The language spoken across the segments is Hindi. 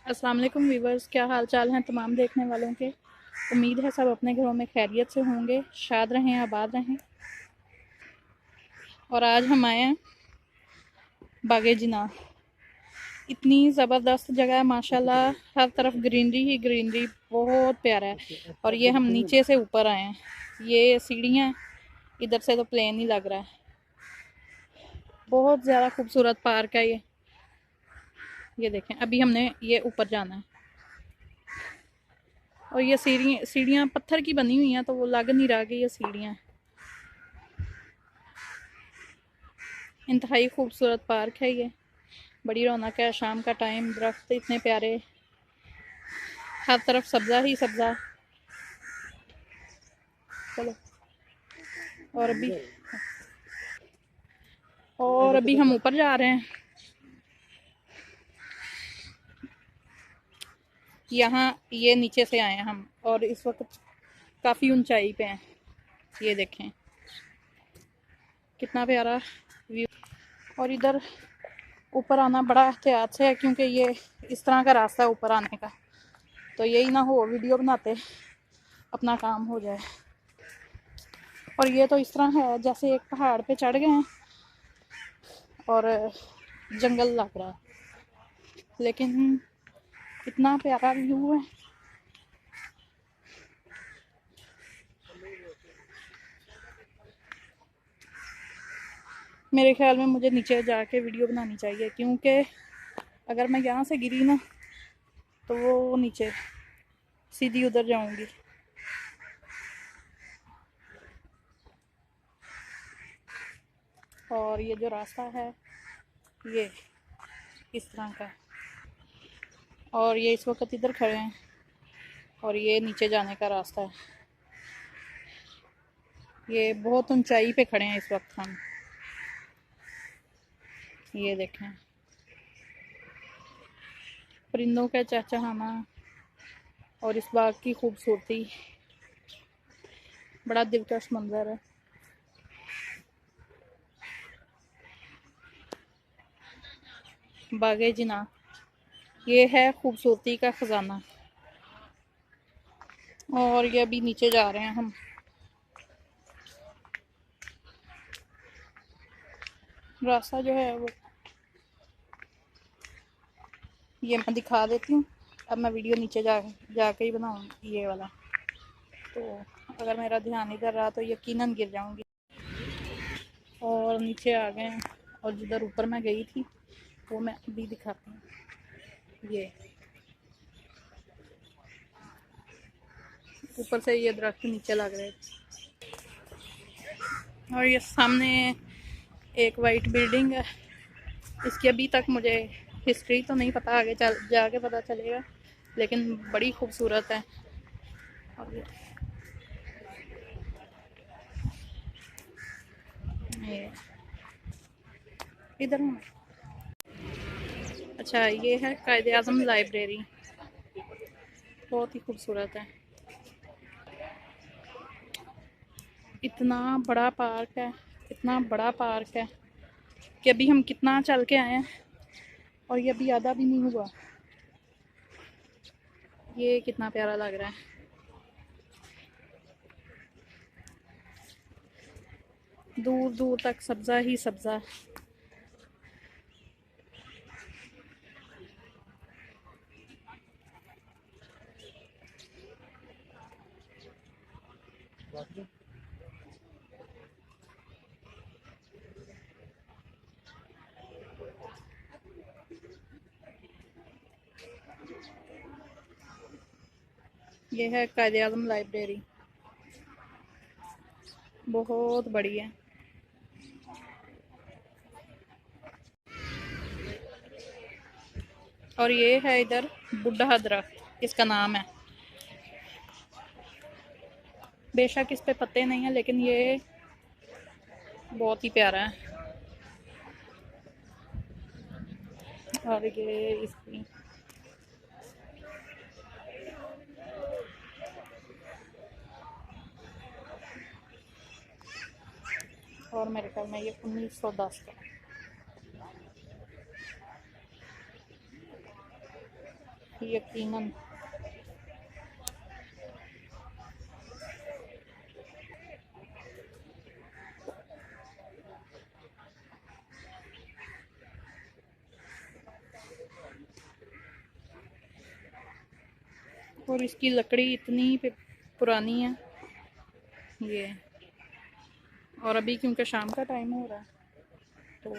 अस्सलाम वालेकुम व्यूवर्स, क्या हाल चाल हैं तमाम देखने वालों के। उम्मीद है सब अपने घरों में खैरियत से होंगे, शाद रहें, आबाद रहें। और आज हम आए हैं बागे जिना। इतनी ज़बरदस्त जगह है माशाल्लाह, हर तरफ ग्रीनरी ही ग्रीनरी, बहुत प्यारा है। और ये हम नीचे से ऊपर आए हैं, ये सीढ़ियाँ, इधर से तो प्लेन ही लग रहा है। बहुत ज़्यादा खूबसूरत पार्क है ये देखें। अभी हमने ये ऊपर जाना है और ये सीढ़ियाँ पत्थर की बनी हुई हैं, तो वो लग नहीं रहा कि ये सीढ़ियाँ। इंतहाई खूबसूरत पार्क है ये, बड़ी रौनक है। शाम का टाइम, दरख्त इतने प्यारे, हर तरफ सब्जा ही सब्जा। चलो, और अभी हम ऊपर जा रहे हैं। यहाँ ये नीचे से आए हैं हम, और इस वक्त काफ़ी ऊंचाई पे हैं। ये देखें कितना प्यारा व्यू। और इधर ऊपर आना बड़ा एहतियात से है, क्योंकि ये इस तरह का रास्ता है ऊपर आने का। तो यही ना हो वीडियो बनाते अपना काम हो जाए। और ये तो इस तरह है जैसे एक पहाड़ पे चढ़ गए हैं और जंगल लग रहा है, लेकिन इतना प्यारा व्यू है। मेरे ख्याल में मुझे नीचे जाके वीडियो बनानी चाहिए, क्योंकि अगर मैं यहाँ से गिरी ना तो वो नीचे सीधी उधर जाऊंगी। और ये जो रास्ता है ये इस तरह का, और ये इस वक्त इधर खड़े हैं और ये नीचे जाने का रास्ता है। ये बहुत ऊंचाई पे खड़े हैं इस वक्त हम। ये देखें परिंदों का चहचहाना और इस बाग की खूबसूरती, बड़ा दिलकश मंजर है। बागे जिना ये है खूबसूरती का खजाना। और ये अभी नीचे जा रहे हैं हम। रास्ता जो है वो ये मैं दिखा देती हूँ। अब मैं वीडियो नीचे जाके ही बनाऊँगी ये वाला। तो अगर मेरा ध्यान इधर रहा तो यकीनन गिर जाऊंगी। और नीचे आ गए हैं, और जिधर ऊपर मैं गई थी वो मैं अभी दिखाती हूँ। ये ऊपर से ये दरख्त नीचे लग रहे हैं। और ये सामने एक वाइट बिल्डिंग है। इसकी अभी तक मुझे हिस्ट्री तो नहीं पता, आगे चल जाके पता चलेगा, लेकिन बड़ी खूबसूरत है। और ये इधर हूँ। अच्छा, ये है कायदे आज़म लाइब्रेरी, बहुत ही खूबसूरत है। इतना बड़ा पार्क है, इतना बड़ा पार्क है कि अभी हम कितना चल के आए हैं और ये अभी आधा भी नहीं हुआ। ये कितना प्यारा लग रहा है। दूर दूर तक सब्जा ही सब्जा। ये है कायदे आज़म लाइब्रेरी, बहुत बड़ी है। और ये है इधर बुढ़ा दरख्त, इसका नाम है। बेशक इस पे पत्ते नहीं है, लेकिन ये बहुत ही प्यारा है। और ये इसकी और मेरे ख्याल में ये 1910 का। यकीनन। और इसकी लकड़ी इतनी पुरानी है ये। और अभी क्योंकि शाम का टाइम हो रहा है तो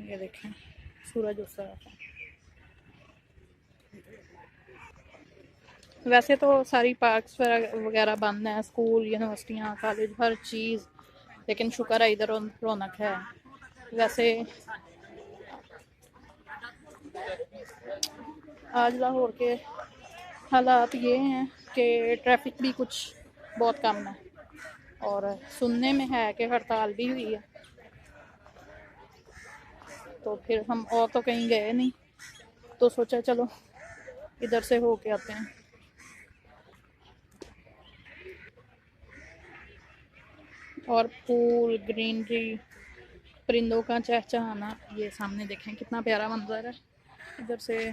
ये देखें सूरज उस तरफ है। वैसे तो सारी पार्क्स वगैरह बंद हैं, स्कूल, यूनिवर्सिटियाँ, कॉलेज, हर चीज़, लेकिन शुक्र है इधर रौनक है। वैसे आज लाहौर के हालात ये हैं कि ट्रैफिक भी कुछ बहुत कम है, और सुनने में है कि हड़ताल भी हुई है। तो फिर हम और तो कहीं गए नहीं, तो सोचा चलो इधर से होके आते हैं। और पूल, ग्रीनरी, परिंदों का चहचहाना, ये सामने देखें कितना प्यारा मंजर है इधर से।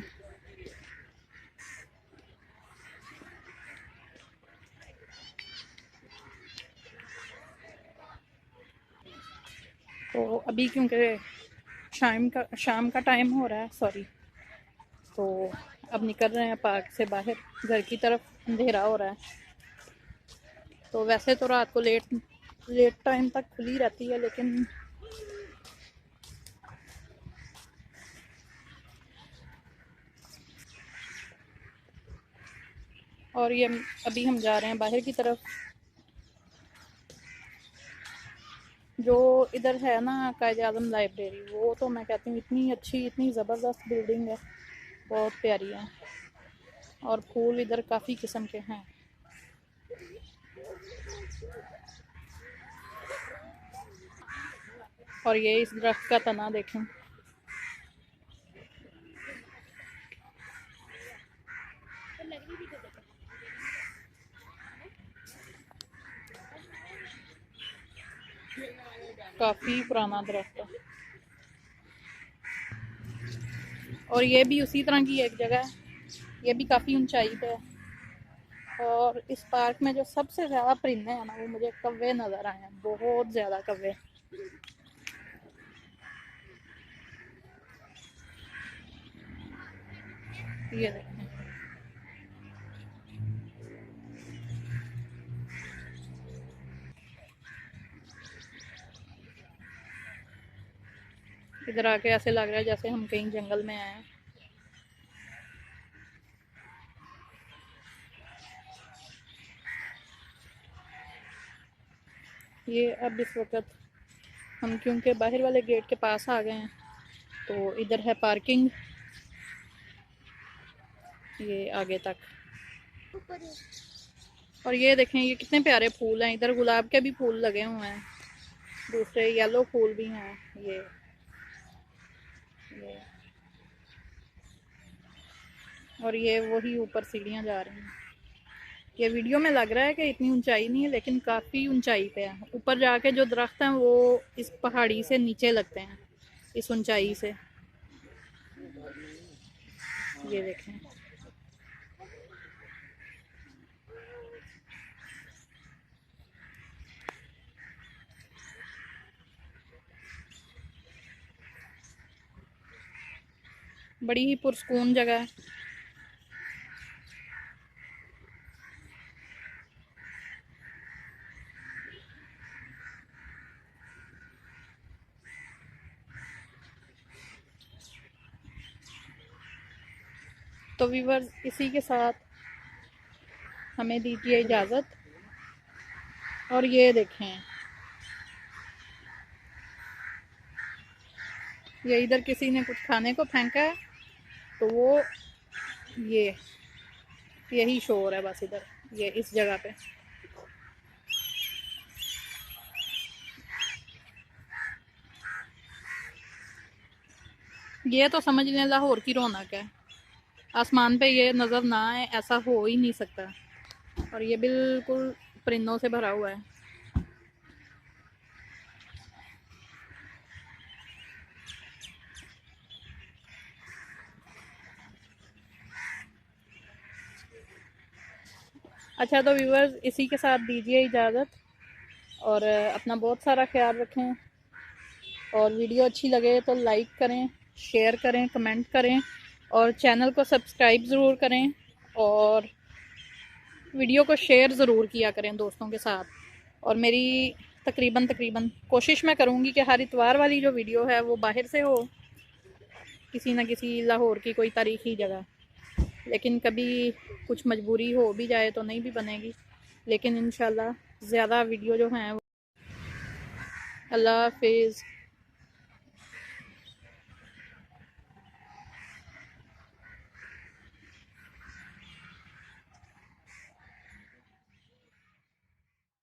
तो अभी क्योंकि शाम का टाइम हो रहा है, सॉरी, तो अब निकल रहे हैं पार्क से बाहर, घर की तरफ। अंधेरा हो रहा है, तो वैसे तो रात को लेट टाइम तक खुली रहती है, लेकिन और ये अभी हम जा रहे हैं बाहर की तरफ। जो इधर है ना कायद आज़म लाइब्रेरी, वो तो मैं कहती हूँ इतनी अच्छी, इतनी ज़बरदस्त बिल्डिंग है, बहुत प्यारी है। और फूल इधर काफ़ी किस्म के हैं। और ये इस दरख्त का तना देखें, काफ़ी पुराना दरख्त है। और ये भी उसी तरह की एक जगह है, ये भी काफ़ी ऊंचाई पे है। और इस पार्क में जो सबसे ज़्यादा परिंदे हैं ना, वो मुझे कौवे नज़र आए हैं, बहुत ज़्यादा कौवे। ये देखें, इधर आके ऐसे लग रहा है जैसे हम कहीं जंगल में आए हैं। ये अब इस वक्त हम क्योंकि बाहर वाले गेट के पास आ गए हैं, तो इधर है पार्किंग, ये आगे तक। और ये देखें, ये कितने प्यारे फूल हैं, इधर गुलाब के भी फूल लगे हुए हैं, दूसरे येलो फूल भी हैं। ये और ये वही ऊपर सीढ़ियाँ जा रही हैं। ये वीडियो में लग रहा है कि इतनी ऊंचाई नहीं है, लेकिन काफ़ी ऊंचाई पे है। ऊपर जाके जो दरख्त हैं वो इस पहाड़ी से नीचे लगते हैं, इस ऊंचाई से। ये देखें, बड़ी ही पुरस्कून जगह है। तो व्यूअर्स, इसी के साथ हमें दीजिए इजाज़त। और ये देखें, ये इधर किसी ने कुछ खाने को फेंका है, तो वो ये यही शोर है बस इधर, ये इस जगह पे। ये तो समझ लें लाहौर की रौनक है। आसमान पे ये नज़र ना आए ऐसा हो ही नहीं सकता। और ये बिल्कुल परिंदों से भरा हुआ है। अच्छा तो व्यूवर्स इसी के साथ दीजिए इजाज़त, और अपना बहुत सारा ख्याल रखें, और वीडियो अच्छी लगे तो लाइक करें, शेयर करें, कमेंट करें, और चैनल को सब्सक्राइब ज़रूर करें, और वीडियो को शेयर ज़रूर किया करें दोस्तों के साथ। और मेरी तकरीबन कोशिश मैं करूँगी कि हर इतवार वाली जो वीडियो है वो बाहर से हो, किसी न किसी लाहौर की कोई तारीख़ी जगह। लेकिन कभी कुछ मजबूरी हो भी जाए तो नहीं भी बनेगी, लेकिन इंशाल्लाह ज़्यादा वीडियो जो हैं। अल्लाह हाफिज़।